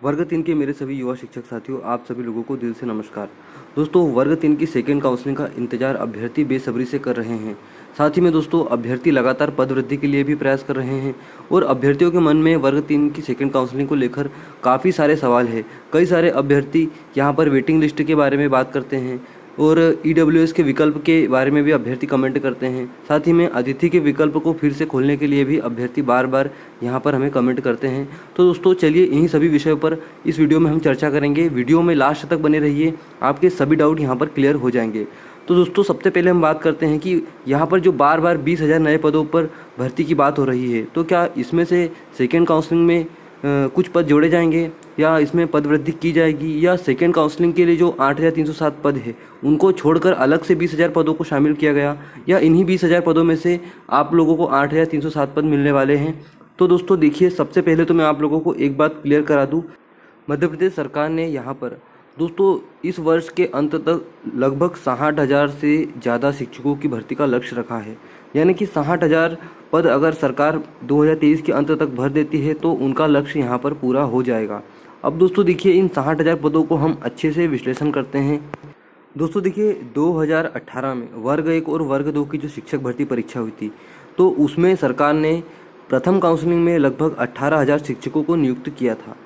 वर्ग 3 के मेरे सभी युवा शिक्षक साथियों, आप सभी लोगों को दिल से नमस्कार। दोस्तों, वर्ग 3 की सेकेंड काउंसलिंग का इंतजार अभ्यर्थी बेसब्री से कर रहे हैं। साथ ही में दोस्तों, अभ्यर्थी लगातार पद वृद्धि के लिए भी प्रयास कर रहे हैं और अभ्यर्थियों के मन में वर्ग 3 की सेकेंड काउंसलिंग को लेकर काफ़ी सारे सवाल हैं। कई सारे अभ्यर्थी यहाँ पर वेटिंग लिस्ट के बारे में बात करते हैं और ईडब्ल्यूएस के विकल्प के बारे में भी अभ्यर्थी कमेंट करते हैं। साथ ही में अतिथि के विकल्प को फिर से खोलने के लिए भी अभ्यर्थी बार बार यहाँ पर हमें कमेंट करते हैं। तो दोस्तों, चलिए इन्हीं सभी विषयों पर इस वीडियो में हम चर्चा करेंगे। वीडियो में लास्ट तक बने रहिए, आपके सभी डाउट यहाँ पर क्लियर हो जाएंगे। तो दोस्तों, सबसे पहले हम बात करते हैं कि यहाँ पर जो बार बार 20,000 नए पदों पर भर्ती की बात हो रही है, तो क्या इसमें से सेकेंड काउंसलिंग में कुछ पद जोड़े जाएंगे या इसमें पद वृद्धि की जाएगी, या सेकेंड काउंसलिंग के लिए जो 8,307 पद है उनको छोड़कर अलग से 20,000 पदों को शामिल किया गया, या इन्हीं 20,000 पदों में से आप लोगों को 8,307 पद मिलने वाले हैं। तो दोस्तों देखिए, सबसे पहले तो मैं आप लोगों को एक बात क्लियर करा दूं। मध्य प्रदेश सरकार ने यहाँ पर दोस्तों इस वर्ष के अंत तक लगभग 60,000 से ज़्यादा शिक्षकों की भर्ती का लक्ष्य रखा है। यानी कि 60,000 पद अगर सरकार 2023 के अंत तक भर देती है तो उनका लक्ष्य यहाँ पर पूरा हो जाएगा। अब दोस्तों देखिए, इन 60,000 पदों को हम अच्छे से विश्लेषण करते हैं। दोस्तों देखिए, 2018 में वर्ग 1 और वर्ग 2 की जो शिक्षक भर्ती परीक्षा हुई थी, तो उसमें सरकार ने प्रथम काउंसलिंग में लगभग 18,000 शिक्षकों को नियुक्त किया था।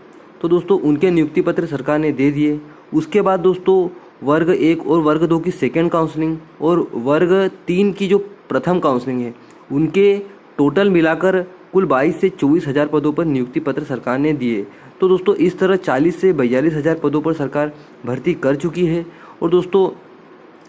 तो दोस्तों, उनके नियुक्ति पत्र सरकार ने दे दिए। उसके बाद दोस्तों, वर्ग 1 और वर्ग 2 की सेकेंड काउंसलिंग और वर्ग 3 की जो प्रथम काउंसलिंग है, उनके टोटल मिलाकर कुल 22 से 24,000 पदों पर नियुक्ति पत्र सरकार ने दिए। तो दोस्तों, इस तरह 40 से 42,000 पदों पर सरकार भर्ती कर चुकी है। और दोस्तों,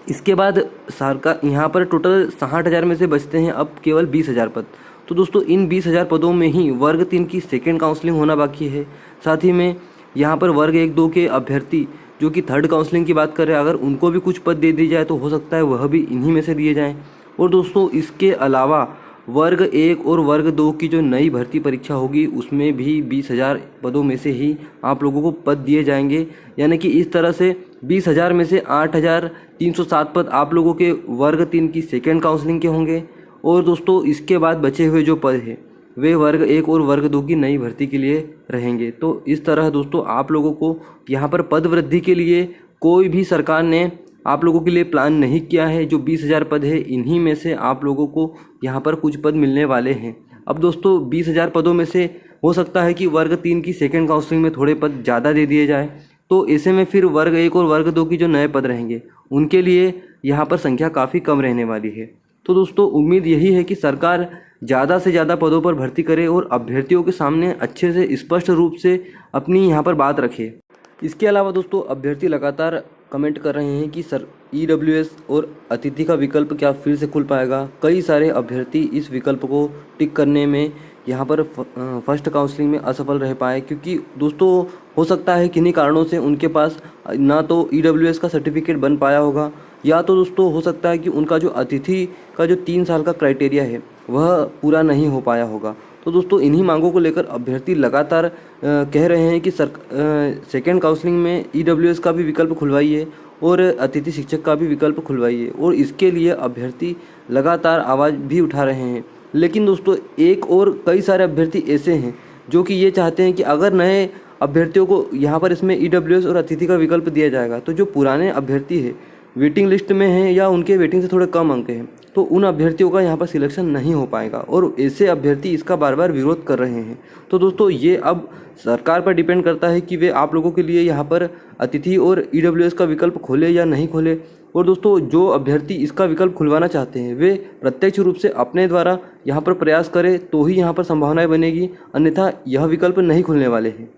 इसके बाद सरकार यहाँ पर टोटल 60,000 में से बचते हैं अब केवल 20,000 पद। तो दोस्तों, इन 20,000 पदों में ही वर्ग 3 की सेकेंड काउंसलिंग होना बाकी है। साथ ही में यहाँ पर वर्ग 1-2 के अभ्यर्थी जो कि थर्ड काउंसलिंग की बात कर रहे हैं, अगर उनको भी कुछ पद दे दी जाए तो हो सकता है वह भी इन्हीं में से दिए जाएँ। और दोस्तों, इसके अलावा वर्ग 1 और वर्ग 2 की जो नई भर्ती परीक्षा होगी उसमें भी 20,000 पदों में से ही आप लोगों को पद दिए जाएंगे। यानी कि इस तरह से 20,000 में से 8,307 पद आप लोगों के वर्ग 3 की सेकेंड काउंसलिंग के होंगे। और दोस्तों, इसके बाद बचे हुए जो पद हैं वे वर्ग 1 और वर्ग 2 की नई भर्ती के लिए रहेंगे। तो इस तरह दोस्तों, आप लोगों को यहाँ पर पद वृद्धि के लिए कोई भी सरकार ने आप लोगों के लिए प्लान नहीं किया है। जो 20,000 पद है, इन्हीं में से आप लोगों को यहाँ पर कुछ पद मिलने वाले हैं। अब दोस्तों, 20,000 पदों में से हो सकता है कि वर्ग 3 की सेकेंड काउंसलिंग में थोड़े पद ज़्यादा दे दिए जाए, तो ऐसे में फिर वर्ग 1 और वर्ग 2 की जो नए पद रहेंगे उनके लिए यहाँ पर संख्या काफ़ी कम रहने वाली है। तो दोस्तों, उम्मीद यही है कि सरकार ज़्यादा से ज़्यादा पदों पर भर्ती करे और अभ्यर्थियों के सामने अच्छे से स्पष्ट रूप से अपनी यहाँ पर बात रखे। इसके अलावा दोस्तों, अभ्यर्थी लगातार कमेंट कर रहे हैं कि सर ईडब्ल्यूएस और अतिथि का विकल्प क्या फिर से खुल पाएगा। कई सारे अभ्यर्थी इस विकल्प को टिक करने में यहाँ पर फर्स्ट काउंसलिंग में असफल रह पाए, क्योंकि दोस्तों हो सकता है किन्हीं कारणों से उनके पास ना तो ईडब्ल्यूएस का सर्टिफिकेट बन पाया होगा, या तो दोस्तों हो सकता है कि उनका जो अतिथि का जो 3 साल का क्राइटेरिया है वह पूरा नहीं हो पाया होगा। तो दोस्तों, इन्हीं मांगों को लेकर अभ्यर्थी लगातार कह रहे हैं कि सेकेंड काउंसलिंग में ईडब्ल्यूएस का भी विकल्प खुलवाइए और अतिथि शिक्षक का भी विकल्प खुलवाइए। और इसके लिए अभ्यर्थी लगातार आवाज़ भी उठा रहे हैं। लेकिन दोस्तों, एक और कई सारे अभ्यर्थी ऐसे हैं जो कि ये चाहते हैं कि अगर नए अभ्यर्थियों को यहाँ पर इसमें ईडब्ल्यूएस और अतिथि का विकल्प दिया जाएगा तो जो पुराने अभ्यर्थी है, वेटिंग लिस्ट में हैं या उनके वेटिंग से थोड़े कम अंक हैं, तो उन अभ्यर्थियों का यहाँ पर सिलेक्शन नहीं हो पाएगा। और ऐसे अभ्यर्थी इसका बार बार विरोध कर रहे हैं। तो दोस्तों, ये अब सरकार पर डिपेंड करता है कि वे आप लोगों के लिए यहाँ पर अतिथि और ईडब्ल्यूएस का विकल्प खोले या नहीं खोले। और दोस्तों, जो अभ्यर्थी इसका विकल्प खुलवाना चाहते हैं वे प्रत्यक्ष रूप से अपने द्वारा यहाँ पर प्रयास करें तो ही यहाँ पर संभावनाएं बनेगी, अन्यथा यह विकल्प नहीं खुलने वाले हैं।